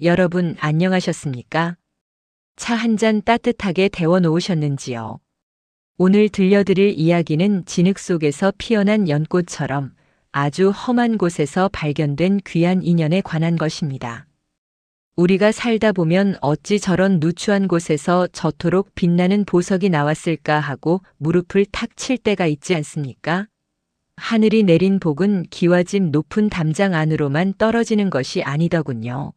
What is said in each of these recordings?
여러분 안녕하셨습니까? 차 한 잔 따뜻하게 데워 놓으셨는지요? 오늘 들려드릴 이야기는 진흙 속에서 피어난 연꽃처럼 아주 험한 곳에서 발견된 귀한 인연에 관한 것입니다. 우리가 살다 보면 어찌 저런 누추한 곳에서 저토록 빛나는 보석이 나왔을까 하고 무릎을 탁 칠 때가 있지 않습니까? 하늘이 내린 복은 기와집 높은 담장 안으로만 떨어지는 것이 아니더군요.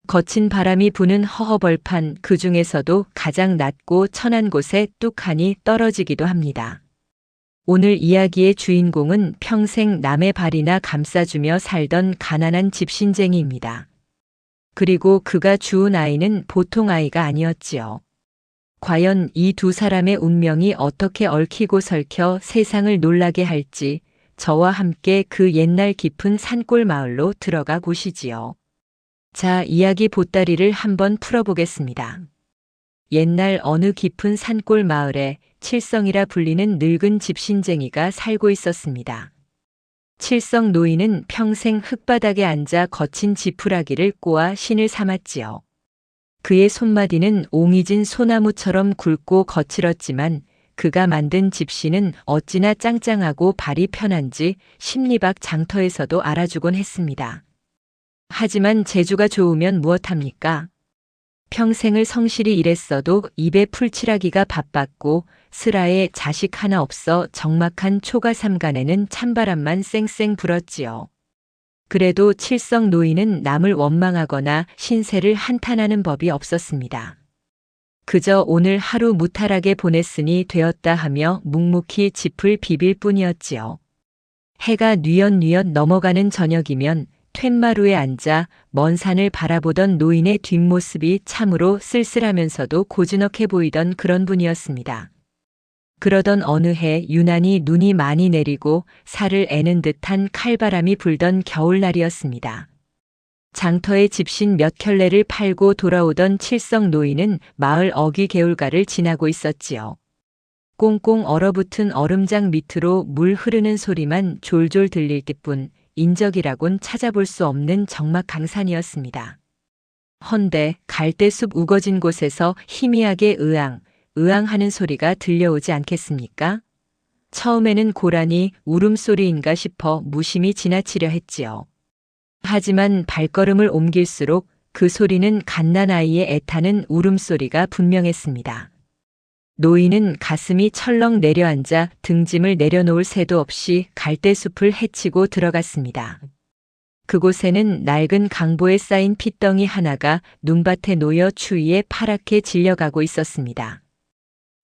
거친 바람이 부는 허허벌판 그 중에서도 가장 낮고 천한 곳에 뚝하니 떨어지기도 합니다. 오늘 이야기의 주인공은 평생 남의 발이나 감싸주며 살던 가난한 집신쟁이입니다. 그리고 그가 주운 아이는 보통 아이가 아니었지요. 과연 이 두 사람의 운명이 어떻게 얽히고 설켜 세상을 놀라게 할지 저와 함께 그 옛날 깊은 산골 마을로 들어가 보시지요. 자, 이야기 보따리를 한번 풀어보겠습니다. 옛날 어느 깊은 산골 마을에 칠성이라 불리는 늙은 집신쟁이가 살고 있었습니다. 칠성 노인은 평생 흙바닥에 앉아 거친 지푸라기를 꼬아 신을 삼았지요. 그의 손마디는 옹이진 소나무처럼 굵고 거칠었지만 그가 만든 집신은 어찌나 짱짱하고 발이 편한지 십리박 장터에서도 알아주곤 했습니다. 하지만 재주가 좋으면 무엇합니까? 평생을 성실히 일했어도 입에 풀칠하기가 바빴고 슬하에 자식 하나 없어 적막한 초가삼간에는 찬바람만 쌩쌩 불었지요. 그래도 칠성 노인은 남을 원망하거나 신세를 한탄하는 법이 없었습니다. 그저 오늘 하루 무탈하게 보냈으니 되었다 하며 묵묵히 짚을 비빌 뿐이었지요. 해가 뉘엿뉘엿 넘어가는 저녁이면 툇마루에 앉아 먼 산을 바라보던 노인의 뒷모습이 참으로 쓸쓸하면서도 고즈넉해 보이던 그런 분이었습니다. 그러던 어느 해 유난히 눈이 많이 내리고 살을 애는 듯한 칼바람이 불던 겨울날이었습니다. 장터에 집신 몇 켤레를 팔고 돌아오던 칠성 노인은 마을 어귀 개울가를 지나고 있었지요. 꽁꽁 얼어붙은 얼음장 밑으로 물 흐르는 소리만 졸졸 들릴 때뿐 인적이라곤 찾아볼 수 없는 적막 강산이었습니다. 헌데 갈대숲 우거진 곳에서 희미하게 으앙하는 소리가 들려오지 않겠습니까? 처음에는 고라니 울음소리인가 싶어 무심히 지나치려 했지요. 하지만 발걸음을 옮길수록 그 소리는 갓난아이의 애타는 울음소리가 분명했습니다. 노인은 가슴이 철렁 내려앉아 등짐을 내려놓을 새도 없이 갈대숲을 헤치고 들어갔습니다. 그곳에는 낡은 강보에 쌓인 핏덩이 하나가 눈밭에 놓여 추위에 파랗게 질려가고 있었습니다.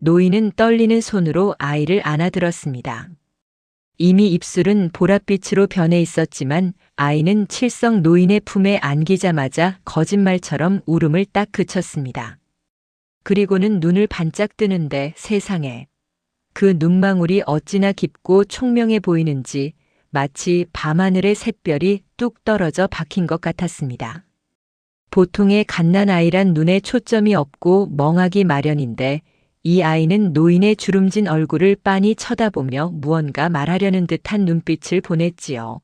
노인은 떨리는 손으로 아이를 안아들었습니다. 이미 입술은 보랏빛으로 변해 있었지만 아이는 칠성 노인의 품에 안기자마자 거짓말처럼 울음을 딱 그쳤습니다. 그리고는 눈을 반짝 뜨는데 세상에 그 눈망울이 어찌나 깊고 총명해 보이는지 마치 밤하늘의 샛별이 뚝 떨어져 박힌 것 같았습니다. 보통의 갓난아이란 눈에 초점이 없고 멍하기 마련인데 이 아이는 노인의 주름진 얼굴을 빤히 쳐다보며 무언가 말하려는 듯한 눈빛을 보냈지요.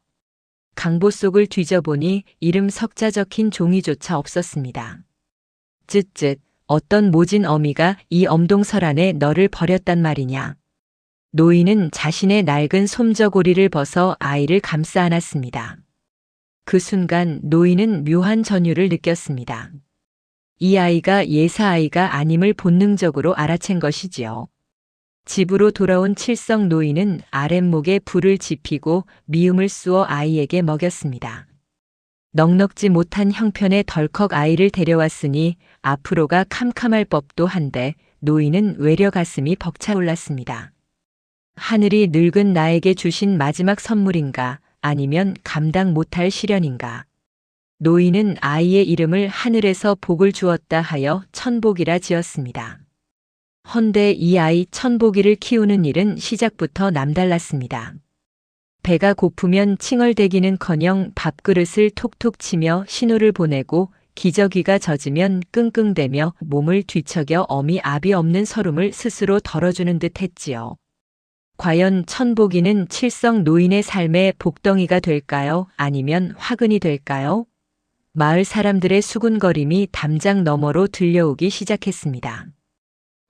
강보 속을 뒤져보니 이름 석자 적힌 종이조차 없었습니다. 쯧쯧. 어떤 모진 어미가 이 엄동설 안에 너를 버렸단 말이냐. 노인은 자신의 낡은 솜저고리를 벗어 아이를 감싸 안았습니다. 그 순간 노인은 묘한 전율을 느꼈습니다. 이 아이가 예사아이가 아님을 본능적으로 알아챈 것이지요. 집으로 돌아온 칠성 노인은 아랫목에 불을 지피고 미음을 쑤어 아이에게 먹였습니다. 넉넉지 못한 형편에 덜컥 아이를 데려왔으니 앞으로가 캄캄할 법도 한데 노인은 외려 가슴이 벅차올랐습니다. 하늘이 늙은 나에게 주신 마지막 선물인가 아니면 감당 못할 시련인가. 노인은 아이의 이름을 하늘에서 복을 주었다 하여 천복이라 지었습니다. 헌데 이 아이 천복이를 키우는 일은 시작부터 남달랐습니다. 배가 고프면 칭얼대기는커녕 밥그릇을 톡톡 치며 신호를 보내고 기저귀가 젖으면 끙끙대며 몸을 뒤척여 어미 압이 없는 서름을 스스로 덜어주는 듯 했지요. 과연 천복이는 칠성 노인의 삶의 복덩이가 될까요? 아니면 화근이 될까요? 마을 사람들의 수군거림이 담장 너머로 들려오기 시작했습니다.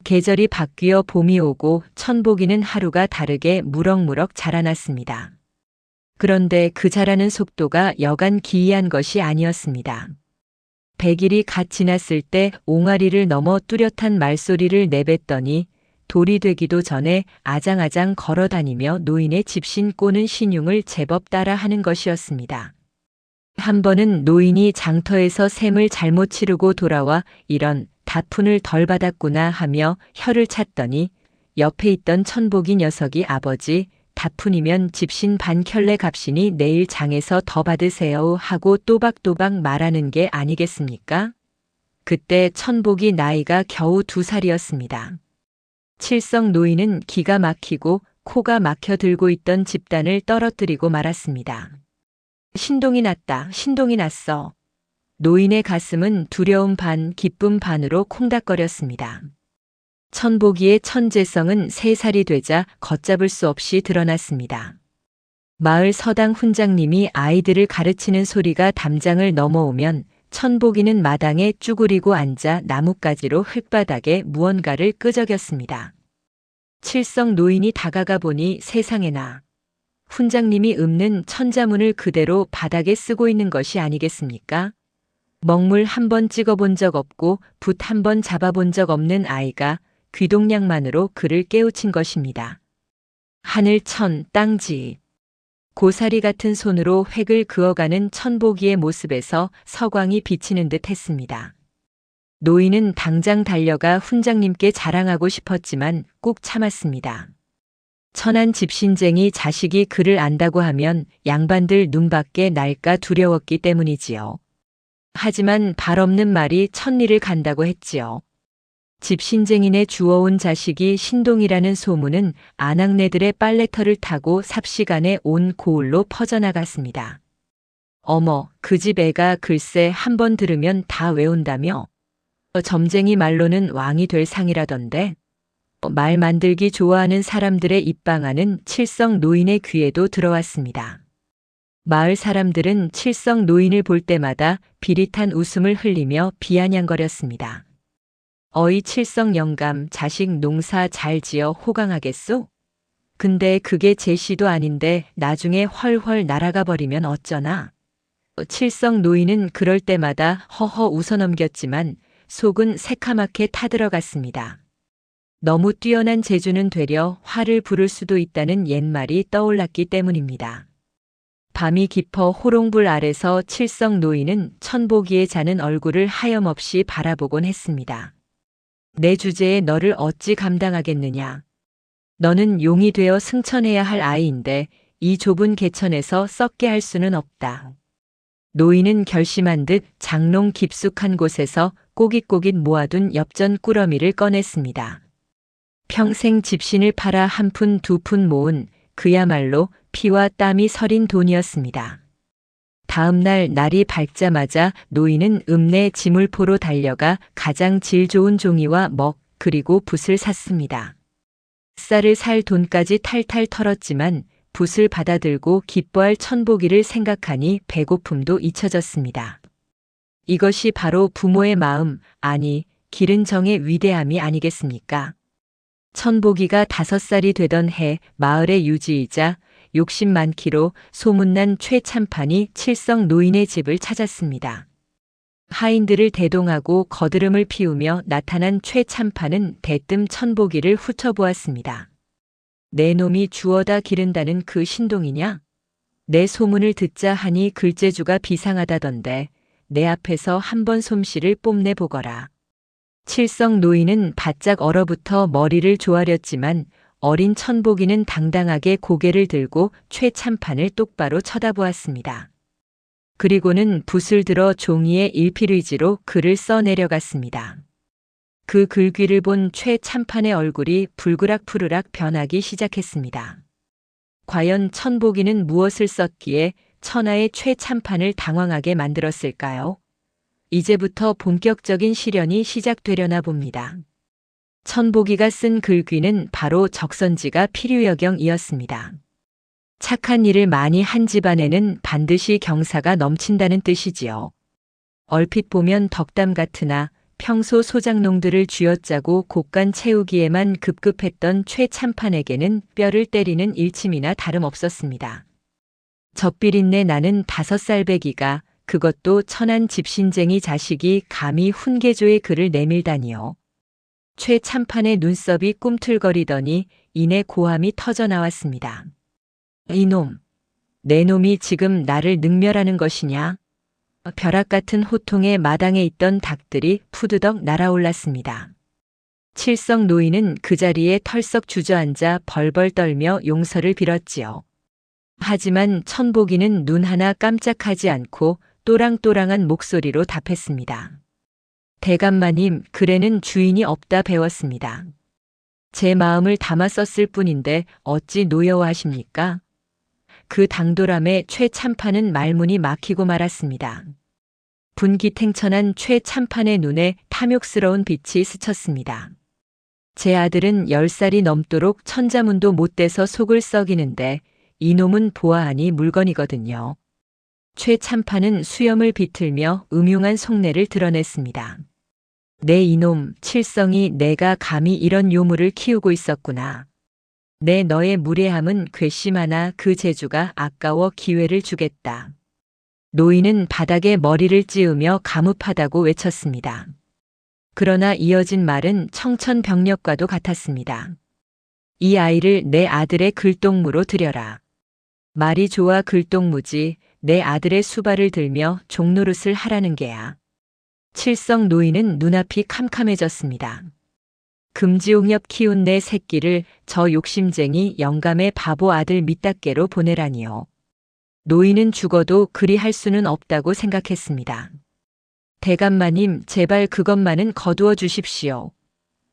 계절이 바뀌어 봄이 오고 천복이는 하루가 다르게 무럭무럭 자라났습니다. 그런데 그 자라는 속도가 여간 기이한 것이 아니었습니다. 100일이 갓 지났을 때 옹알이를 넘어 뚜렷한 말소리를 내뱉더니 돌이 되기도 전에 아장아장 걸어다니며 노인의 집신 꼬는 신용을 제법 따라하는 것이었습니다. 한 번은 노인이 장터에서 셈을 잘못 치르고 돌아와 이런 다푼을 덜 받았구나 하며 혀를 찼더니 옆에 있던 천복이 녀석이 아버지 다푼이면 집신 반 켤레 값이니 내일 장에서 더 받으세요 하고 또박또박 말하는 게 아니겠습니까? 그때 천복이 나이가 겨우 2살이었습니다. 칠성 노인은 기가 막히고 코가 막혀 들고 있던 집단을 떨어뜨리고 말았습니다. 신동이 났다. 신동이 났어. 노인의 가슴은 두려움 반 기쁨 반으로 콩닥거렸습니다. 천복이의 천재성은 3살이 되자 걷잡을 수 없이 드러났습니다. 마을 서당 훈장님이 아이들을 가르치는 소리가 담장을 넘어오면 천복이는 마당에 쭈그리고 앉아 나뭇가지로 흙바닥에 무언가를 끄적였습니다. 칠성 노인이 다가가 보니 세상에나 훈장님이 읊는 천자문을 그대로 바닥에 쓰고 있는 것이 아니겠습니까? 먹물 한 번 찍어본 적 없고 붓 한 번 잡아본 적 없는 아이가 귀동냥만으로 그를 깨우친 것입니다. 하늘 천 땅지 고사리 같은 손으로 획을 그어가는 천복이의 모습에서 서광이 비치는 듯 했습니다. 노인은 당장 달려가 훈장님께 자랑하고 싶었지만 꾹 참았습니다. 천한 집신쟁이 자식이 그를 안다고 하면 양반들 눈밖에 날까 두려웠기 때문이지요. 하지만 발 없는 말이 천리를 간다고 했지요. 집신쟁이네 주워온 자식이 신동이라는 소문은 아낙네들의 빨래터를 타고 삽시간에 온 고을로 퍼져나갔습니다. 어머, 그 집 애가 글쎄 한 번 들으면 다 외운다며? 점쟁이 말로는 왕이 될 상이라던데? 말 만들기 좋아하는 사람들의 입방아는 칠성 노인의 귀에도 들어왔습니다. 마을 사람들은 칠성 노인을 볼 때마다 비릿한 웃음을 흘리며 비아냥거렸습니다. 어이 칠성 영감 자식 농사 잘 지어 호강하겠소? 근데 그게 제 시도 아닌데 나중에 헐헐 날아가 버리면 어쩌나? 칠성 노인은 그럴 때마다 허허 웃어넘겼지만 속은 새카맣게 타들어갔습니다. 너무 뛰어난 재주는 되려 화를 부를 수도 있다는 옛말이 떠올랐기 때문입니다. 밤이 깊어 호롱불 아래서 칠성 노인은 천복이의 자는 얼굴을 하염없이 바라보곤 했습니다. 내 주제에 너를 어찌 감당하겠느냐. 너는 용이 되어 승천해야 할 아이인데 이 좁은 개천에서 썩게 할 수는 없다. 노인은 결심한 듯 장롱 깊숙한 곳에서 꼬깃꼬깃 모아둔 엽전 꾸러미를 꺼냈습니다. 평생 집신을 팔아 한 푼 두 푼 모은 그야말로 피와 땀이 서린 돈이었습니다. 다음 날 날이 밝자마자 노인은 읍내 지물포로 달려가 가장 질 좋은 종이와 먹 그리고 붓을 샀습니다. 쌀을 살 돈까지 탈탈 털었지만 붓을 받아들고 기뻐할 천복이를 생각하니 배고픔도 잊혀졌습니다. 이것이 바로 부모의 마음, 아니 기른 정의 위대함이 아니겠습니까? 천복이가 5살이 되던 해 마을의 유지이자 욕심 많기로 소문난 최참판이 칠성 노인의 집을 찾았습니다. 하인들을 대동하고 거드름을 피우며 나타난 최참판은 대뜸 천복이를 훑어보았습니다. 내 놈이 주워다 기른다는 그 신동이냐? 내 소문을 듣자 하니 글재주가 비상하다던데 내 앞에서 한번 솜씨를 뽐내보거라. 칠성 노인은 바짝 얼어붙어 머리를 조아렸지만 어린 천복이는 당당하게 고개를 들고 최참판을 똑바로 쳐다보았습니다. 그리고는 붓을 들어 종이에 일필의지로 글을 써내려갔습니다. 그 글귀를 본 최참판의 얼굴이 불그락푸르락 변하기 시작했습니다. 과연 천복이는 무엇을 썼기에 천하의 최참판을 당황하게 만들었을까요? 이제부터 본격적인 시련이 시작되려나 봅니다. 천복이가 쓴 글귀는 바로 적선지가 필유여경이었습니다. 착한 일을 많이 한 집안에는 반드시 경사가 넘친다는 뜻이지요. 얼핏 보면 덕담 같으나 평소 소장농들을 쥐어짜고 곡간 채우기에만 급급했던 최 참판에게는 뼈를 때리는 일침이나 다름없었습니다. 젖비린내 나는 5살배기가, 그것도 천한 집신쟁이 자식이 감히 훈계조의 글을 내밀다니요. 최 참판의 눈썹이 꿈틀거리더니 이내 고함이 터져 나왔습니다. 이놈, 내 놈이 지금 나를 능멸하는 것이냐? 벼락 같은 호통에 마당에 있던 닭들이 푸드덕 날아올랐습니다. 칠성 노인은 그 자리에 털썩 주저앉아 벌벌 떨며 용서를 빌었지요. 하지만 천복이는 눈 하나 깜짝하지 않고 또랑또랑한 목소리로 답했습니다. 대감마님, 글에는 주인이 없다 배웠습니다. 제 마음을 담아 썼을 뿐인데 어찌 노여워하십니까? 그 당돌함에 최 참판은 말문이 막히고 말았습니다. 분기탱천한 최 참판의 눈에 탐욕스러운 빛이 스쳤습니다. 제 아들은 10살이 넘도록 천자문도 못 돼서 속을 썩이는데 이놈은 보아하니 물건이거든요. 최 참판은 수염을 비틀며 음흉한 속내를 드러냈습니다. 내 이놈 칠성이 내가 감히 이런 요물을 키우고 있었구나. 내 너의 무례함은 괘씸하나 그 재주가 아까워 기회를 주겠다. 노인은 바닥에 머리를 찌우며 가뭅하다고 외쳤습니다. 그러나 이어진 말은 청천벽력과도 같았습니다. 이 아이를 내 아들의 글동무로 들여라. 말이 좋아 글동무지 내 아들의 수발을 들며 종노릇을 하라는 게야. 칠성 노인은 눈앞이 캄캄해졌습니다. 금지옥엽 키운 내 새끼를 저 욕심쟁이 영감의 바보 아들 밑닦개로 보내라니요. 노인은 죽어도 그리 할 수는 없다고 생각했습니다. 대감마님, 제발 그것만은 거두어 주십시오.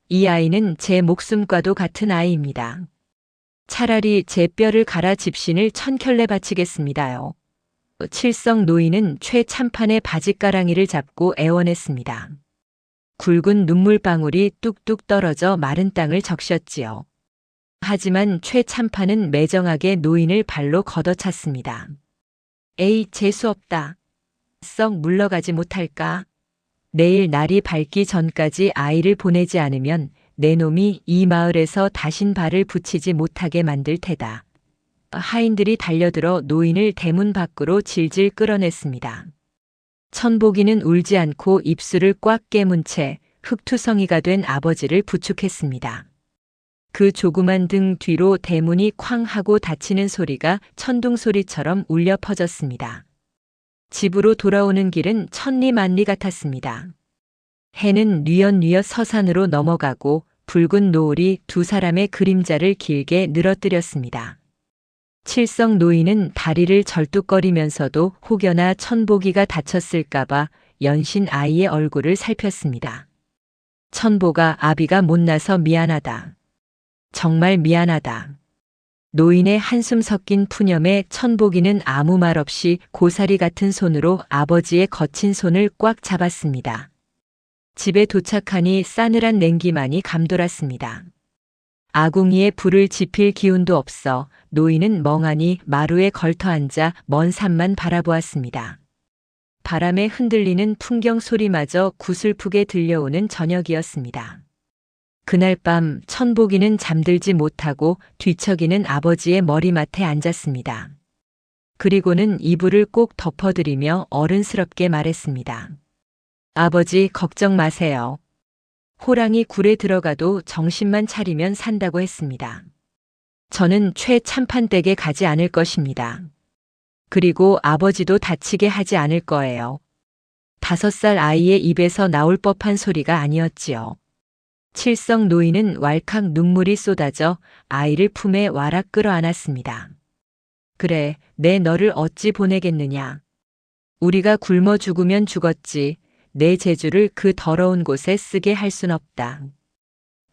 이 아이는 제 목숨과도 같은 아이입니다. 차라리 제 뼈를 갈아 집신을 1000켤레 바치겠습니다요. 칠성 노인은 최 참판의 바짓가랑이를 잡고 애원했습니다. 굵은 눈물방울이 뚝뚝 떨어져 마른 땅을 적셨지요. 하지만 최 참판은 매정하게 노인을 발로 걷어찼습니다. 에이, 재수없다. 썩 물러가지 못할까? 내일 날이 밝기 전까지 아이를 보내지 않으면 내 놈이 이 마을에서 다신 발을 붙이지 못하게 만들 테다. 하인들이 달려들어 노인을 대문 밖으로 질질 끌어냈습니다. 천복이는 울지 않고 입술을 꽉 깨문 채 흙투성이가 된 아버지를 부축했습니다. 그 조그만 등 뒤로 대문이 쾅 하고 닫히는 소리가 천둥 소리처럼 울려 퍼졌습니다. 집으로 돌아오는 길은 천리만리 같았습니다. 해는 뉘엿뉘엿 서산으로 넘어가고 붉은 노을이 두 사람의 그림자를 길게 늘어뜨렸습니다. 칠성 노인은 다리를 절뚝거리면서도 혹여나 천복이가 다쳤을까봐 연신 아이의 얼굴을 살폈습니다. 천복아, 아비가 못나서 미안하다. 정말 미안하다. 노인의 한숨 섞인 푸념에 천복이는 아무 말 없이 고사리 같은 손으로 아버지의 거친 손을 꽉 잡았습니다. 집에 도착하니 싸늘한 냉기만이 감돌았습니다. 아궁이에 불을 지필 기운도 없어 노인은 멍하니 마루에 걸터앉아 먼 산만 바라보았습니다. 바람에 흔들리는 풍경 소리마저 구슬프게 들려오는 저녁이었습니다. 그날 밤 천복이는 잠들지 못하고 뒤척이는 아버지의 머리맡에 앉았습니다. 그리고는 이불을 꼭 덮어드리며 어른스럽게 말했습니다. 아버지, 걱정 마세요. 호랑이 굴에 들어가도 정신만 차리면 산다고 했습니다. 저는 최 참판댁에 가지 않을 것입니다. 그리고 아버지도 다치게 하지 않을 거예요. 5살 아이의 입에서 나올 법한 소리가 아니었지요. 칠성 노인은 왈칵 눈물이 쏟아져 아이를 품에 와락 끌어안았습니다. 그래, 내 너를 어찌 보내겠느냐. 우리가 굶어 죽으면 죽었지. 내 재주를 그 더러운 곳에 쓰게 할 순 없다.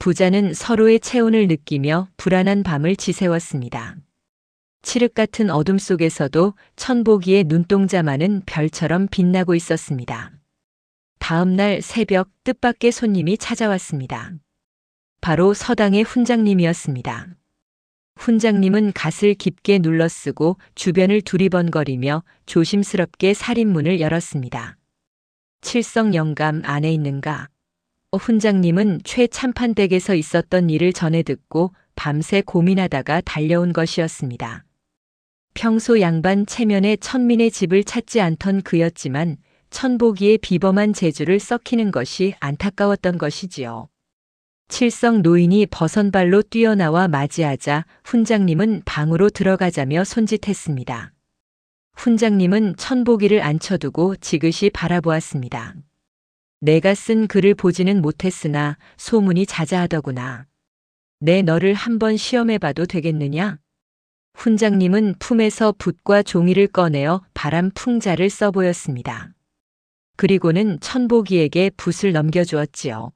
부자는 서로의 체온을 느끼며 불안한 밤을 지새웠습니다. 칠흑 같은 어둠 속에서도 천복이의 눈동자만은 별처럼 빛나고 있었습니다. 다음 날 새벽 뜻밖의 손님이 찾아왔습니다. 바로 서당의 훈장님이었습니다. 훈장님은 갓을 깊게 눌러쓰고 주변을 두리번거리며 조심스럽게 살인문을 열었습니다. 칠성 영감 안에 있는가? 훈장님은 최 참판댁에서 있었던 일을 전해 듣고 밤새 고민하다가 달려온 것이었습니다. 평소 양반 체면에 천민의 집을 찾지 않던 그였지만 천복이의 비범한 재주를 썩히는 것이 안타까웠던 것이지요. 칠성 노인이 버선발로 뛰어나와 맞이하자 훈장님은 방으로 들어가자며 손짓했습니다. 훈장님은 천복이를 앉혀두고 지그시 바라보았습니다. 내가 쓴 글을 보지는 못했으나 소문이 자자하더구나. 내 너를 한번 시험해봐도 되겠느냐? 훈장님은 품에서 붓과 종이를 꺼내어 바람 풍자를 써보였습니다. 그리고는 천복이에게 붓을 넘겨주었지요.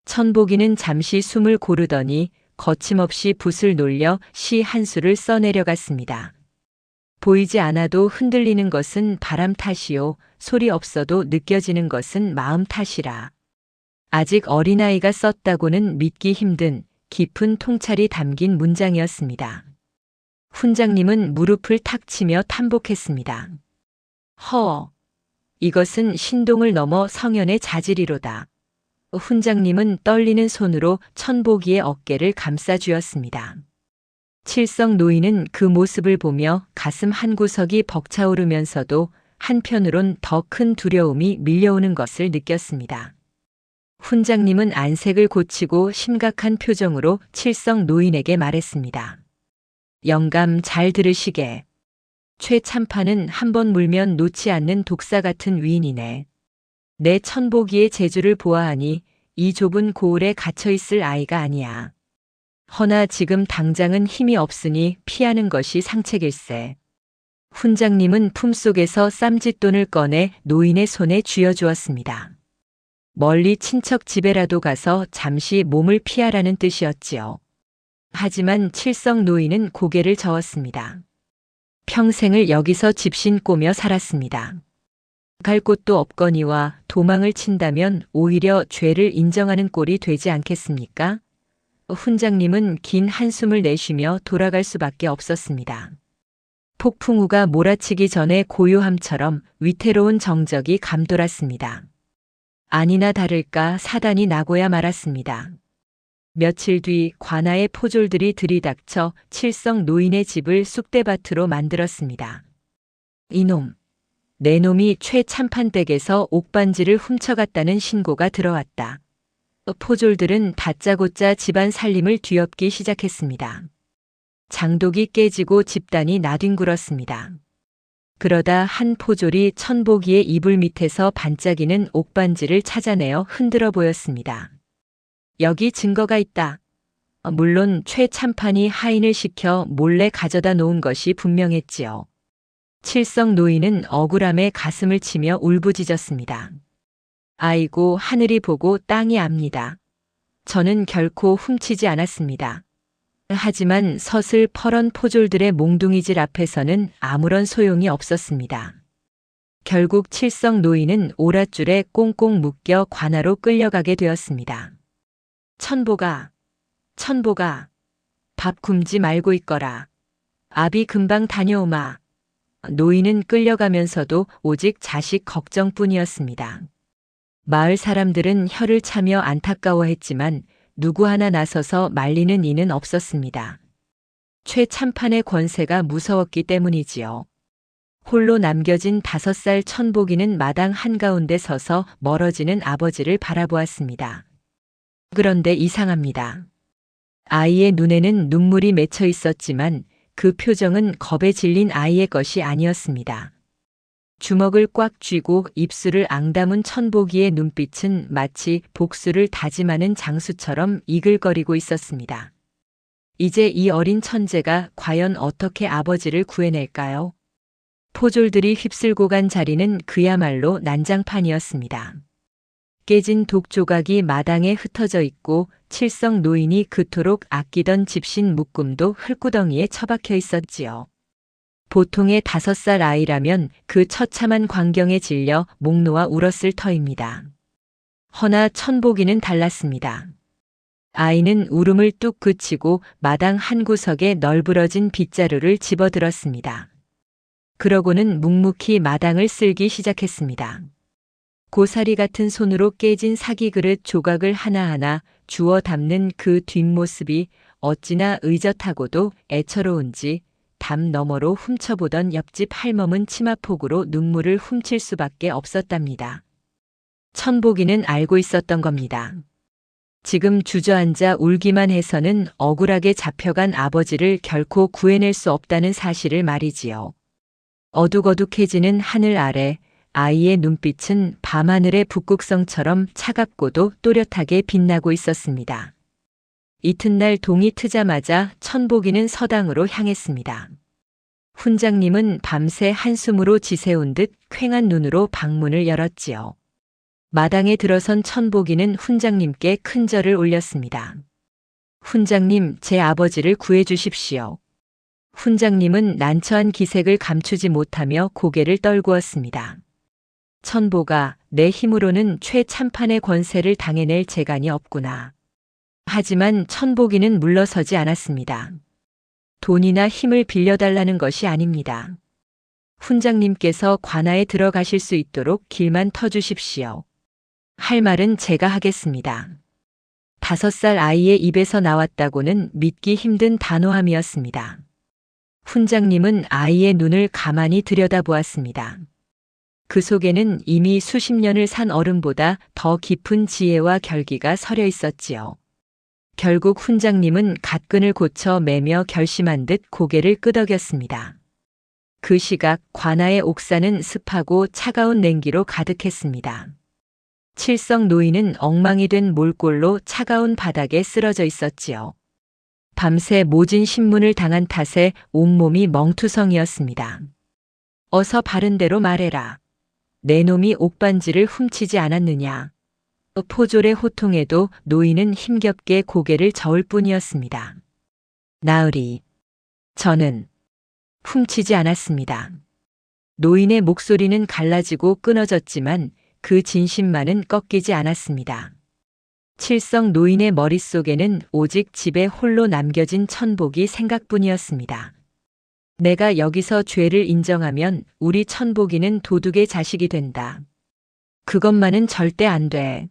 천복이는 잠시 숨을 고르더니 거침없이 붓을 놀려 시 한 수를 써내려갔습니다. 보이지 않아도 흔들리는 것은 바람 탓이요, 소리 없어도 느껴지는 것은 마음 탓이라. 아직 어린아이가 썼다고는 믿기 힘든 깊은 통찰이 담긴 문장이었습니다. 훈장님은 무릎을 탁 치며 탐복했습니다. 이것은 신동을 넘어 성현의 자질이로다. 훈장님은 떨리는 손으로 천복이의 어깨를 감싸주었습니다. 칠성 노인은 그 모습을 보며 가슴 한구석이 벅차오르면서도 한편으론 더 큰 두려움이 밀려오는 것을 느꼈습니다. 훈장님은 안색을 고치고 심각한 표정으로 칠성 노인에게 말했습니다. 영감 잘 들으시게. 최 참판은 한번 물면 놓지 않는 독사 같은 위인이네. 내 천복이의 재주를 보아하니 이 좁은 고을에 갇혀있을 아이가 아니야. 허나 지금 당장은 힘이 없으니 피하는 것이 상책일세. 훈장님은 품속에서 쌈짓돈을 꺼내 노인의 손에 쥐어주었습니다. 멀리 친척 집에라도 가서 잠시 몸을 피하라는 뜻이었지요. 하지만 칠성 노인은 고개를 저었습니다. 평생을 여기서 집신꼬며 살았습니다. 갈 곳도 없거니와 도망을 친다면 오히려 죄를 인정하는 꼴이 되지 않겠습니까? 훈장님은 긴 한숨을 내쉬며 돌아갈 수밖에 없었습니다. 폭풍우가 몰아치기 전에 고요함처럼 위태로운 정적이 감돌았습니다. 아니나 다를까 사단이 나고야 말았습니다. 며칠 뒤 관아의 포졸들이 들이닥쳐 칠성 노인의 집을 쑥대밭으로 만들었습니다. 이놈, 내 놈이 최 참판댁에서 옥반지를 훔쳐갔다는 신고가 들어왔다. 포졸들은 다짜고짜 집안 살림을 뒤엎기 시작했습니다. 장독이 깨지고 집단이 나뒹굴었습니다. 그러다 한 포졸이 천복이의 이불 밑에서 반짝이는 옥반지를 찾아내어 흔들어 보였습니다. 여기 증거가 있다. 물론 최 참판이 하인을 시켜 몰래 가져다 놓은 것이 분명했지요. 칠성 노인은 억울함에 가슴을 치며 울부짖었습니다. 아이고 하늘이 보고 땅이 압니다. 저는 결코 훔치지 않았습니다. 하지만 서슬 퍼런 포졸들의 몽둥이질 앞에서는 아무런 소용이 없었습니다. 결국 칠성 노인은 오랏줄에 꽁꽁 묶여 관아로 끌려가게 되었습니다. 천복아, 밥 굶지 말고 있거라. 아비 금방 다녀오마. 노인은 끌려가면서도 오직 자식 걱정뿐이었습니다. 마을 사람들은 혀를 차며 안타까워했지만 누구 하나 나서서 말리는 이는 없었습니다. 최 참판의 권세가 무서웠기 때문이지요. 홀로 남겨진 5살 천복이는 마당 한가운데 서서 멀어지는 아버지를 바라보았습니다. 그런데 이상합니다. 아이의 눈에는 눈물이 맺혀 있었지만 그 표정은 겁에 질린 아이의 것이 아니었습니다. 주먹을 꽉 쥐고 입술을 앙다문 천복이의 눈빛은 마치 복수를 다짐하는 장수처럼 이글거리고 있었습니다. 이제 이 어린 천재가 과연 어떻게 아버지를 구해낼까요? 포졸들이 휩쓸고 간 자리는 그야말로 난장판이었습니다. 깨진 독조각이 마당에 흩어져 있고 칠성 노인이 그토록 아끼던 집신 묶음도 흙구덩이에 처박혀 있었지요. 보통의 5살 아이라면 그 처참한 광경에 질려 목 놓아 울었을 터입니다. 허나 천복이는 달랐습니다. 아이는 울음을 뚝 그치고 마당 한 구석에 널브러진 빗자루를 집어들었습니다. 그러고는 묵묵히 마당을 쓸기 시작했습니다. 고사리 같은 손으로 깨진 사기 그릇 조각을 하나하나 주워 담는 그 뒷모습이 어찌나 의젓하고도 애처로운지 담 너머로 훔쳐보던 옆집 할멈은 치마폭으로 눈물을 훔칠 수밖에 없었답니다. 천복이는 알고 있었던 겁니다. 지금 주저앉아 울기만 해서는 억울하게 잡혀간 아버지를 결코 구해낼 수 없다는 사실을 말이지요. 어둑어둑해지는 하늘 아래 아이의 눈빛은 밤하늘의 북극성처럼 차갑고도 또렷하게 빛나고 있었습니다. 이튿날 동이 트자마자 천복이는 서당으로 향했습니다. 훈장님은 밤새 한숨으로 지새운 듯 퀭한 눈으로 방문을 열었지요. 마당에 들어선 천복이는 훈장님께 큰 절을 올렸습니다. 훈장님, 제 아버지를 구해 주십시오. 훈장님은 난처한 기색을 감추지 못하며 고개를 떨구었습니다. 천보가, 내 힘으로는 최참판의 권세를 당해낼 재간이 없구나. 하지만 천복이는 물러서지 않았습니다. 돈이나 힘을 빌려달라는 것이 아닙니다. 훈장님께서 관아에 들어가실 수 있도록 길만 터주십시오. 할 말은 제가 하겠습니다. 5살 아이의 입에서 나왔다고는 믿기 힘든 단호함이었습니다. 훈장님은 아이의 눈을 가만히 들여다보았습니다. 그 속에는 이미 수십 년을 산 어른보다 더 깊은 지혜와 결기가 서려 있었지요. 결국 훈장님은 갓근을 고쳐 매며 결심한 듯 고개를 끄덕였습니다. 그 시각 관아의 옥사는 습하고 차가운 냉기로 가득했습니다. 칠성 노인은 엉망이 된 몰골로 차가운 바닥에 쓰러져 있었지요. 밤새 모진 신문을 당한 탓에 온몸이 멍투성이었습니다. 어서 바른 대로 말해라. 내 놈이 옥반지를 훔치지 않았느냐. 포졸의 호통에도 노인은 힘겹게 고개를 저을 뿐이었습니다. 나으리, 저는 훔치지 않았습니다. 노인의 목소리는 갈라지고 끊어졌지만 그 진심만은 꺾이지 않았습니다. 칠성 노인의 머릿속에는 오직 집에 홀로 남겨진 천복이 생각뿐이었습니다. 내가 여기서 죄를 인정하면 우리 천복이는 도둑의 자식이 된다. 그것만은 절대 안 돼.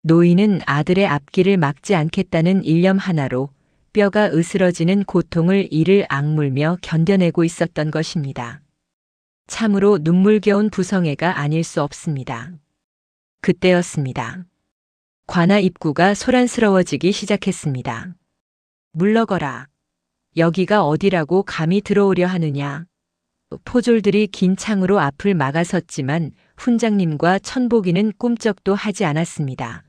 노인은 아들의 앞길을 막지 않겠다는 일념 하나로 뼈가 으스러지는 고통을 이를 악물며 견뎌내고 있었던 것입니다. 참으로 눈물겨운 부성애가 아닐 수 없습니다. 그때였습니다. 관아 입구가 소란스러워지기 시작했습니다. 물러거라. 여기가 어디라고 감히 들어오려 하느냐. 포졸들이 긴 창으로 앞을 막아섰지만 훈장님과 천복이는 꿈쩍도 하지 않았습니다.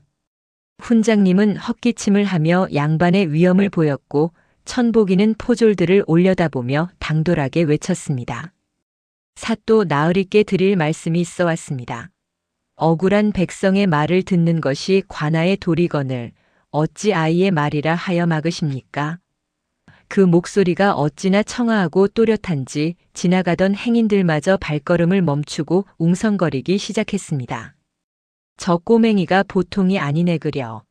훈장님은 헛기침을 하며 양반의 위엄을 보였고 천복이는 포졸들을 올려다보며 당돌하게 외쳤습니다. 사또 나으리께 드릴 말씀이 있어 왔습니다. 억울한 백성의 말을 듣는 것이 관아의 도리거늘 어찌 아이의 말이라 하여 막으십니까? 그 목소리가 어찌나 청아하고 또렷한지 지나가던 행인들마저 발걸음을 멈추고 웅성거리기 시작했습니다. 저 꼬맹이가 보통이 아니네 그려.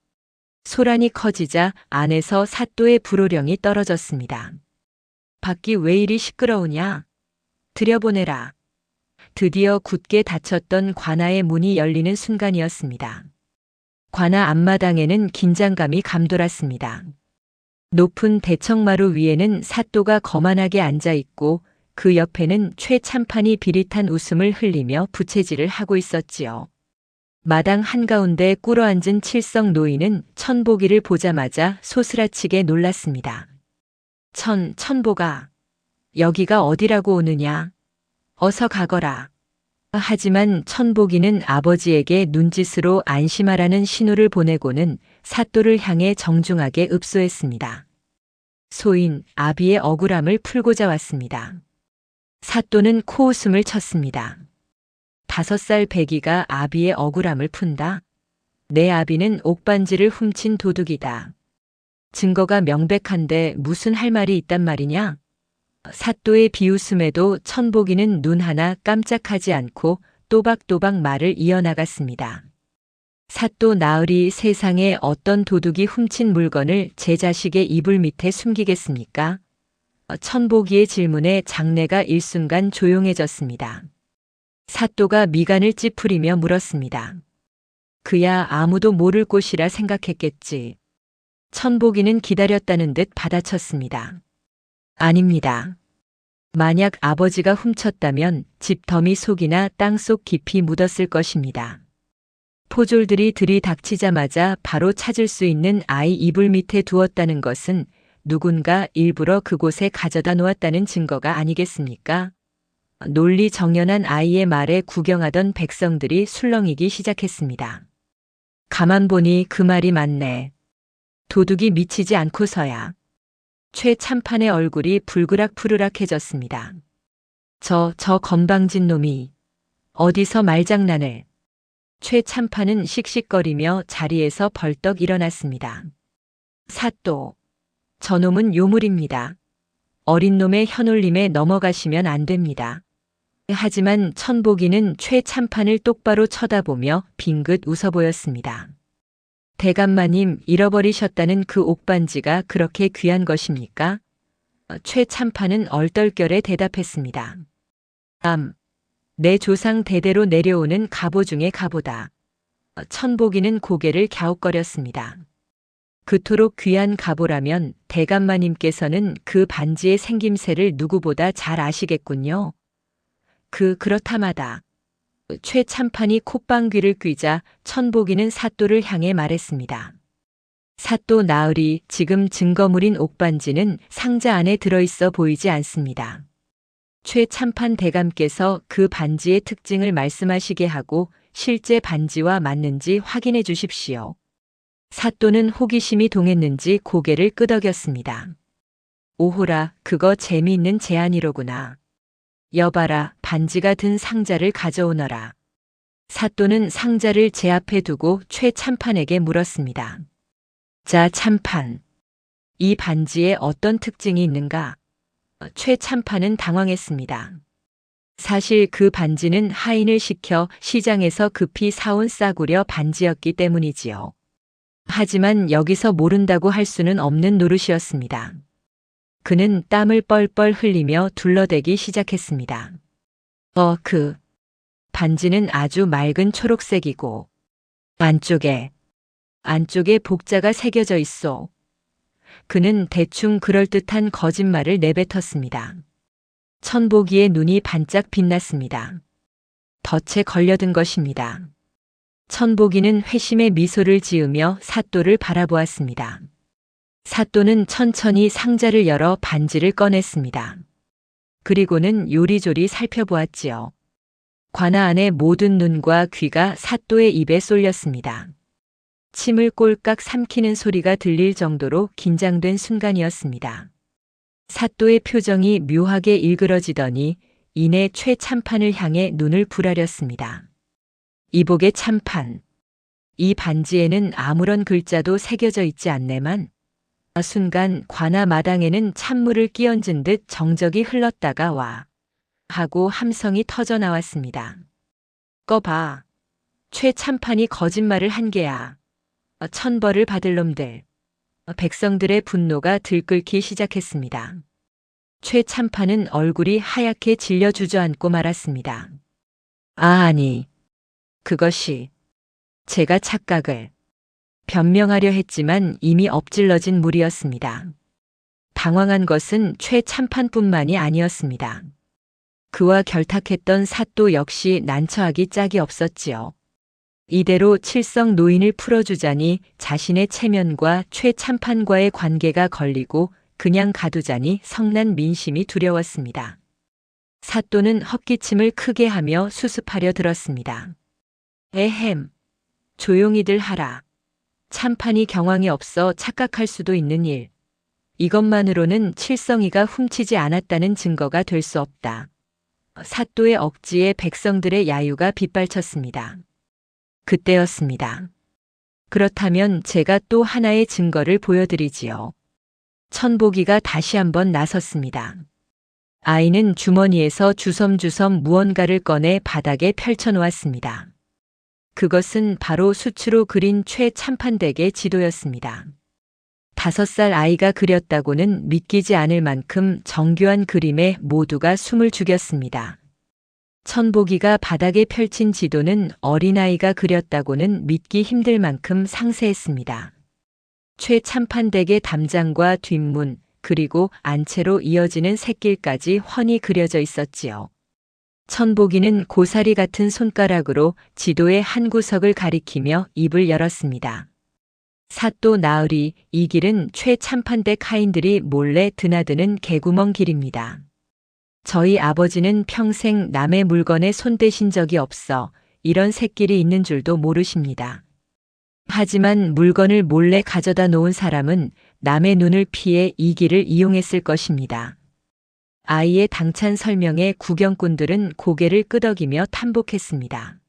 소란이 커지자 안에서 사또의 불호령이 떨어졌습니다. 밖이 왜 이리 시끄러우냐? 들여보내라. 드디어 굳게 닫혔던 관아의 문이 열리는 순간이었습니다. 관아 앞마당에는 긴장감이 감돌았습니다. 높은 대청마루 위에는 사또가 거만하게 앉아 있고 그 옆에는 최참판이 비릿한 웃음을 흘리며 부채질을 하고 있었지요. 마당 한가운데 꿇어앉은 칠성 노인은 천복이를 보자마자 소스라치게 놀랐습니다. 천복아. 여기가 어디라고 오느냐? 어서 가거라. 하지만 천복이는 아버지에게 눈짓으로 안심하라는 신호를 보내고는 사또를 향해 정중하게 읍소했습니다. 소인 아비의 억울함을 풀고자 왔습니다. 사또는 코웃음을 쳤습니다. 5살 배기가 아비의 억울함을 푼다? 내 아비는 옥반지를 훔친 도둑이다. 증거가 명백한데 무슨 할 말이 있단 말이냐? 사또의 비웃음에도 천복이는 눈 하나 깜짝하지 않고 또박또박 말을 이어나갔습니다. 사또 나으리 세상에 어떤 도둑이 훔친 물건을 제 자식의 이불 밑에 숨기겠습니까? 천복이의 질문에 장내가 일순간 조용해졌습니다. 사또가 미간을 찌푸리며 물었습니다. 그야 아무도 모를 곳이라 생각했겠지. 천복이는 기다렸다는 듯 받아쳤습니다. 아닙니다. 만약 아버지가 훔쳤다면 집 더미 속이나 땅속 깊이 묻었을 것입니다. 포졸들이 들이닥치자마자 바로 찾을 수 있는 아이 이불 밑에 두었다는 것은 누군가 일부러 그곳에 가져다 놓았다는 증거가 아니겠습니까? 논리 정연한 아이의 말에 구경하던 백성들이 술렁이기 시작했습니다. 가만 보니 그 말이 맞네. 도둑이 미치지 않고서야. 최 참판의 얼굴이 불그락푸르락해졌습니다. 저 건방진 놈이 어디서 말장난을. 최 참판은 씩씩거리며 자리에서 벌떡 일어났습니다. 사또, 저놈은 요물입니다. 어린 놈의 혀놀림에 넘어가시면 안 됩니다. 하지만 천복이는 최 참판을 똑바로 쳐다보며 빙긋 웃어 보였습니다. 대감마님, 잃어버리셨다는 그 옥반지가 그렇게 귀한 것입니까? 최 참판은 얼떨결에 대답했습니다. 내 조상 대대로 내려오는 갑오 중의 갑오다. 천복이는 고개를 갸웃거렸습니다. 그토록 귀한 갑오라면 대감마님께서는 그 반지의 생김새를 누구보다 잘 아시겠군요. 그렇다마다. 최 참판이 콧방귀를 뀌자 천복이는 사또를 향해 말했습니다. 사또 나으리, 지금 증거물인 옥반지는 상자 안에 들어있어 보이지 않습니다. 최 참판 대감께서 그 반지의 특징을 말씀하시게 하고 실제 반지와 맞는지 확인해 주십시오. 사또는 호기심이 동했는지 고개를 끄덕였습니다. 오호라, 그거 재미있는 제안이로구나. 여봐라, 반지가 든 상자를 가져오너라. 사또는 상자를 제 앞에 두고 최 참판에게 물었습니다. 자, 참판. 이 반지에 어떤 특징이 있는가? 최 참판은 당황했습니다. 사실 그 반지는 하인을 시켜 시장에서 급히 사온 싸구려 반지였기 때문이지요. 하지만 여기서 모른다고 할 수는 없는 노릇이었습니다. 그는 땀을 뻘뻘 흘리며 둘러대기 시작했습니다. 그 반지는 아주 맑은 초록색이고 안쪽에 복자가 새겨져 있어. 그는 대충 그럴듯한 거짓말을 내뱉었습니다. 천복이의 눈이 반짝 빛났습니다. 덫에 걸려든 것입니다. 천복이는 회심의 미소를 지으며 사또를 바라보았습니다. 사또는 천천히 상자를 열어 반지를 꺼냈습니다. 그리고는 요리조리 살펴보았지요. 관아 안의 모든 눈과 귀가 사또의 입에 쏠렸습니다. 침을 꼴깍 삼키는 소리가 들릴 정도로 긴장된 순간이었습니다. 사또의 표정이 묘하게 일그러지더니 이내 최 참판을 향해 눈을 부라렸습니다. 이복의 참판. 이 반지에는 아무런 글자도 새겨져 있지 않네만. 순간 관아 마당에는 찬물을 끼얹은 듯 정적이 흘렀다가 와 하고 함성이 터져 나왔습니다. 꺼봐. 최 참판이 거짓말을 한 게야. 천벌을 받을 놈들. 백성들의 분노가 들끓기 시작했습니다. 최 참판은 얼굴이 하얗게 질려 주저앉고 말았습니다. 아니. 그것이 제가 착각을 변명하려 했지만 이미 엎질러진 물이었습니다. 당황한 것은 최 참판뿐만이 아니었습니다. 그와 결탁했던 사또 역시 난처하기 짝이 없었지요. 이대로 칠성 노인을 풀어주자니 자신의 체면과 최 참판과의 관계가 걸리고 그냥 가두자니 성난 민심이 두려웠습니다. 사또는 헛기침을 크게 하며 수습하려 들었습니다. 에헴, 조용히들 하라. 참판이 경황이 없어 착각할 수도 있는 일. 이것만으로는 칠성이가 훔치지 않았다는 증거가 될 수 없다. 사또의 억지에 백성들의 야유가 빗발쳤습니다. 그때였습니다. 그렇다면 제가 또 하나의 증거를 보여드리지요. 천복이가 다시 한번 나섰습니다. 아이는 주머니에서 주섬주섬 무언가를 꺼내 바닥에 펼쳐놓았습니다. 그것은 바로 수치로 그린 최 참판댁의 지도였습니다. 5살 아이가 그렸다고는 믿기지 않을 만큼 정교한 그림에 모두가 숨을 죽였습니다. 천복이가 바닥에 펼친 지도는 어린아이가 그렸다고는 믿기 힘들 만큼 상세했습니다. 최참판댁의 담장과 뒷문, 그리고 안채로 이어지는 샛길까지 훤히 그려져 있었지요. 천복이는 고사리 같은 손가락으로 지도의 한 구석을 가리키며 입을 열었습니다. 사또 나으리, 이 길은 최참판댁 하인들이 몰래 드나드는 개구멍 길입니다. 저희 아버지는 평생 남의 물건에 손대신 적이 없어 이런 샛길이 있는 줄도 모르십니다. 하지만 물건을 몰래 가져다 놓은 사람은 남의 눈을 피해 이 길을 이용했을 것입니다. 아이의 당찬 설명에 구경꾼들은 고개를 끄덕이며 탐복했습니다.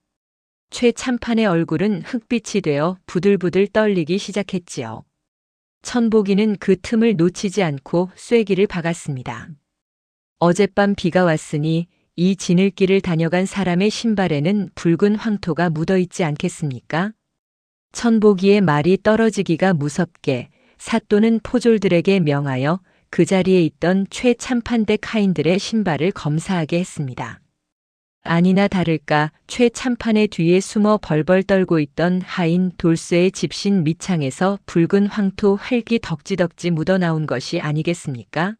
최참판의 얼굴은 흑빛이 되어 부들부들 떨리기 시작했지요. 천복이는 그 틈을 놓치지 않고 쐐기를 박았습니다. 어젯밤 비가 왔으니 이 지늘길을 다녀간 사람의 신발에는 붉은 황토가 묻어있지 않겠습니까? 천복이의 말이 떨어지기가 무섭게 사또는 포졸들에게 명하여 그 자리에 있던 최참판댁 하인들의 신발을 검사하게 했습니다. 아니나 다를까 최참판의 뒤에 숨어 벌벌 떨고 있던 하인 돌쇠의 집신 밑창에서 붉은 황토 흙이 덕지덕지 묻어나온 것이 아니겠습니까?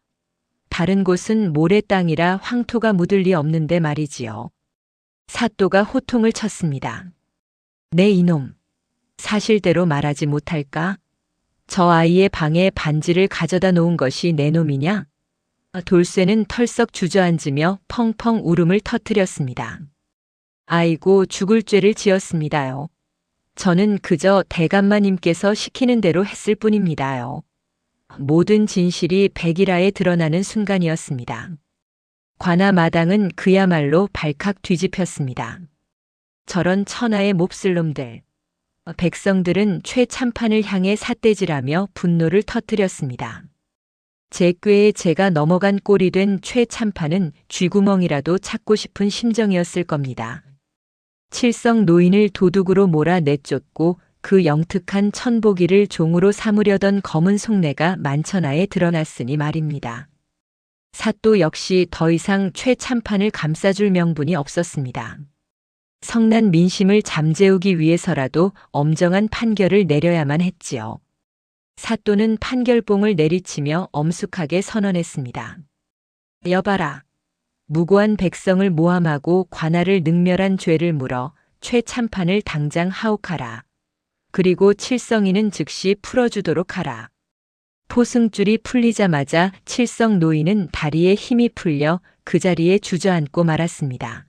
다른 곳은 모래 땅이라 황토가 묻을 리 없는데 말이지요. 사또가 호통을 쳤습니다. 네 이놈, 사실대로 말하지 못할까? 저 아이의 방에 반지를 가져다 놓은 것이 내 놈이냐? 돌쇠는 털썩 주저앉으며 펑펑 울음을 터뜨렸습니다. 아이고 죽을 죄를 지었습니다요. 저는 그저 대감마님께서 시키는 대로 했을 뿐입니다요. 모든 진실이 백일하에 드러나는 순간이었습니다. 관아 마당은 그야말로 발칵 뒤집혔습니다. 저런 천하의 몹쓸 놈들. 백성들은 최참판을 향해 삿대질하며 분노를 터뜨렸습니다. 제 꾀에 제가 넘어간 꼴이 된 최참판은 쥐구멍이라도 찾고 싶은 심정이었을 겁니다. 칠성 노인을 도둑으로 몰아 내쫓고 그 영특한 천복이를 종으로 삼으려던 검은 속내가 만천하에 드러났으니 말입니다. 사또 역시 더 이상 최참판을 감싸줄 명분이 없었습니다. 성난 민심을 잠재우기 위해서라도 엄정한 판결을 내려야만 했지요. 사또는 판결봉을 내리치며 엄숙하게 선언했습니다. 여봐라. 무고한 백성을 모함하고 관아를 능멸한 죄를 물어 최참판을 당장 하옥하라. 그리고 칠성이는 즉시 풀어주도록 하라. 포승줄이 풀리자마자 칠성 노인은 다리에 힘이 풀려 그 자리에 주저앉고 말았습니다.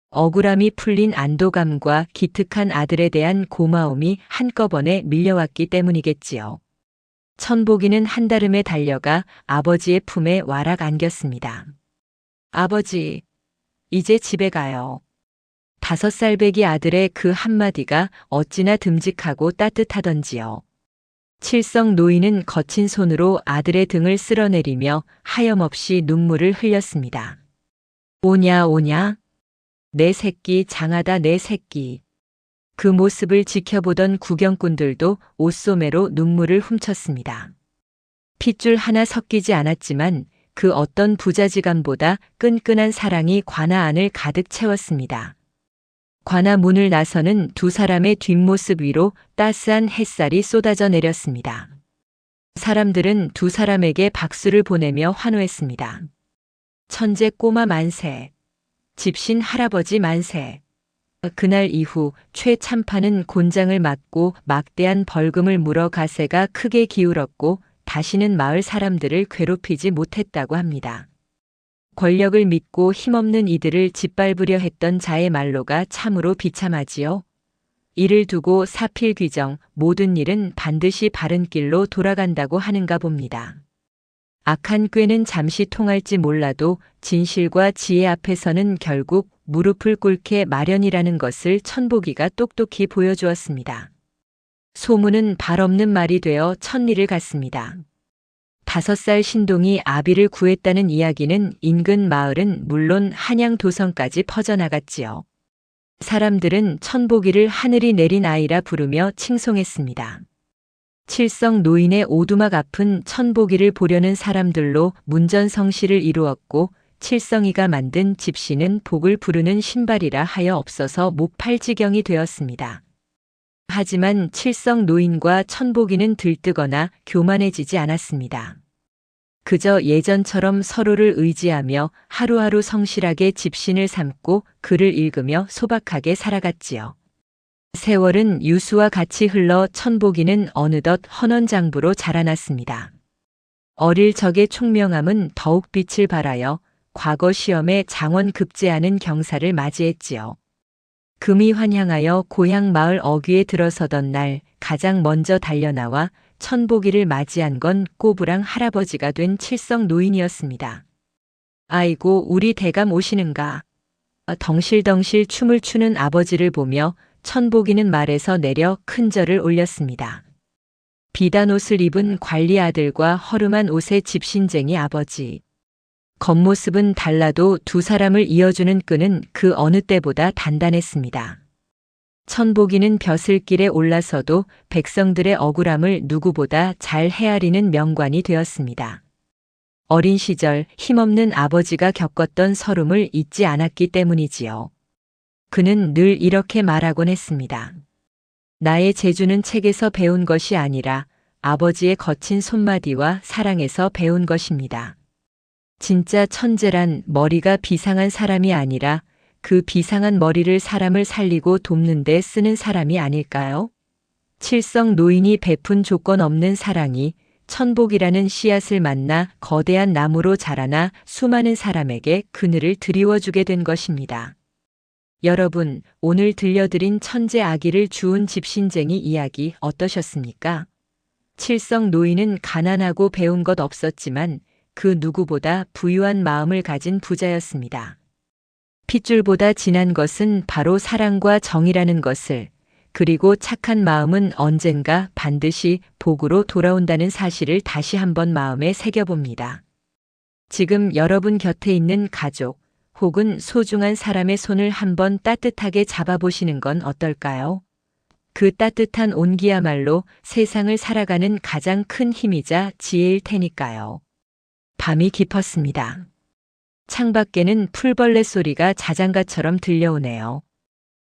억울함이 풀린 안도감과 기특한 아들에 대한 고마움이 한꺼번에 밀려왔기 때문이겠지요. 천복이는 한달음에 달려가 아버지의 품에 와락 안겼습니다. 아버지, 이제 집에 가요. 5살배기 아들의 그 한마디가 어찌나 듬직하고 따뜻하던지요. 칠성 노인은 거친 손으로 아들의 등을 쓸어내리며 하염없이 눈물을 흘렸습니다. 오냐 오냐? 내 새끼 장하다 내 새끼. 그 모습을 지켜보던 구경꾼들도 옷소매로 눈물을 훔쳤습니다. 핏줄 하나 섞이지 않았지만 그 어떤 부자지간보다 끈끈한 사랑이 관아 안을 가득 채웠습니다. 관아 문을 나서는 두 사람의 뒷모습 위로 따스한 햇살이 쏟아져 내렸습니다. 사람들은 두 사람에게 박수를 보내며 환호했습니다. 천재 꼬마 만세. 집신 할아버지 만세. 그날 이후 최참판은 곤장을 맞고 막대한 벌금을 물어 가세가 크게 기울었고 다시는 마을 사람들을 괴롭히지 못했다고 합니다. 권력을 믿고 힘없는 이들을 짓밟으려 했던 자의 말로가 참으로 비참하지요. 이를 두고 사필귀정 모든 일은 반드시 바른 길로 돌아간다고 하는가 봅니다. 악한 꾀는 잠시 통할지 몰라도 진실과 지혜 앞에서는 결국 무릎을 꿇게 마련이라는 것을 천복이가 똑똑히 보여주었습니다. 소문은 발 없는 말이 되어 천리를 갔습니다. 5살 신동이 아비를 구했다는 이야기는 인근 마을은 물론 한양도성까지 퍼져나갔지요. 사람들은 천복이를 하늘이 내린 아이라 부르며 칭송했습니다. 칠성 노인의 오두막 앞은 천복이를 보려는 사람들로 문전성시를 이루었고 칠성이가 만든 집시는 복을 부르는 신발이라 하여 없어서 못 팔 지경이 되었습니다. 하지만 칠성 노인과 천복이는 들뜨거나 교만해지지 않았습니다. 그저 예전처럼 서로를 의지하며 하루하루 성실하게 집신을 삼고 글을 읽으며 소박하게 살아갔지요. 세월은 유수와 같이 흘러 천복이는 어느덧 헌원장부로 자라났습니다. 어릴 적의 총명함은 더욱 빛을 발하여 과거 시험에 장원 급제하는 경사를 맞이했지요. 금이 환향하여 고향 마을 어귀에 들어서던 날 가장 먼저 달려나와 천복이를 맞이한 건 꼬부랑 할아버지가 된 칠성 노인이었습니다. 아이고 우리 대감 오시는가. 덩실덩실 춤을 추는 아버지를 보며 천복이는 말에서 내려 큰 절을 올렸습니다. 비단 옷을 입은 관리 아들과 허름한 옷의 집신쟁이 아버지. 겉모습은 달라도 두 사람을 이어주는 끈은 그 어느 때보다 단단했습니다. 천복이는 벼슬길에 올라서도 백성들의 억울함을 누구보다 잘 헤아리는 명관이 되었습니다. 어린 시절 힘없는 아버지가 겪었던 서름을 잊지 않았기 때문이지요. 그는 늘 이렇게 말하곤 했습니다. 나의 재주는 책에서 배운 것이 아니라 아버지의 거친 손마디와 사랑에서 배운 것입니다. 진짜 천재란 머리가 비상한 사람이 아니라 그 비상한 머리를 사람을 살리고 돕는 데 쓰는 사람이 아닐까요? 칠성 노인이 베푼 조건 없는 사랑이 천복이라는 씨앗을 만나 거대한 나무로 자라나 수많은 사람에게 그늘을 드리워주게 된 것입니다. 여러분, 오늘 들려드린 천재 아기를 주운 집신쟁이 이야기 어떠셨습니까? 칠성 노인은 가난하고 배운 것 없었지만 그 누구보다 부유한 마음을 가진 부자였습니다. 핏줄보다 진한 것은 바로 사랑과 정이라는 것을, 그리고 착한 마음은 언젠가 반드시 복으로 돌아온다는 사실을 다시 한번 마음에 새겨봅니다. 지금 여러분 곁에 있는 가족 혹은 소중한 사람의 손을 한번 따뜻하게 잡아보시는 건 어떨까요? 그 따뜻한 온기야말로 세상을 살아가는 가장 큰 힘이자 지혜일 테니까요. 밤이 깊었습니다. 창밖에는 풀벌레 소리가 자장가처럼 들려오네요.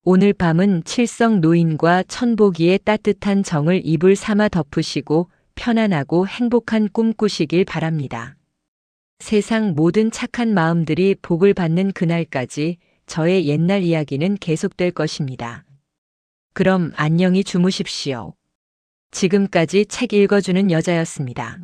오늘 밤은 칠성 노인과 천복이의 따뜻한 정을 이불 삼아 덮으시고 편안하고 행복한 꿈 꾸시길 바랍니다. 세상 모든 착한 마음들이 복을 받는 그날까지 저의 옛날 이야기는 계속될 것입니다. 그럼 안녕히 주무십시오. 지금까지 책 읽어주는 여자였습니다.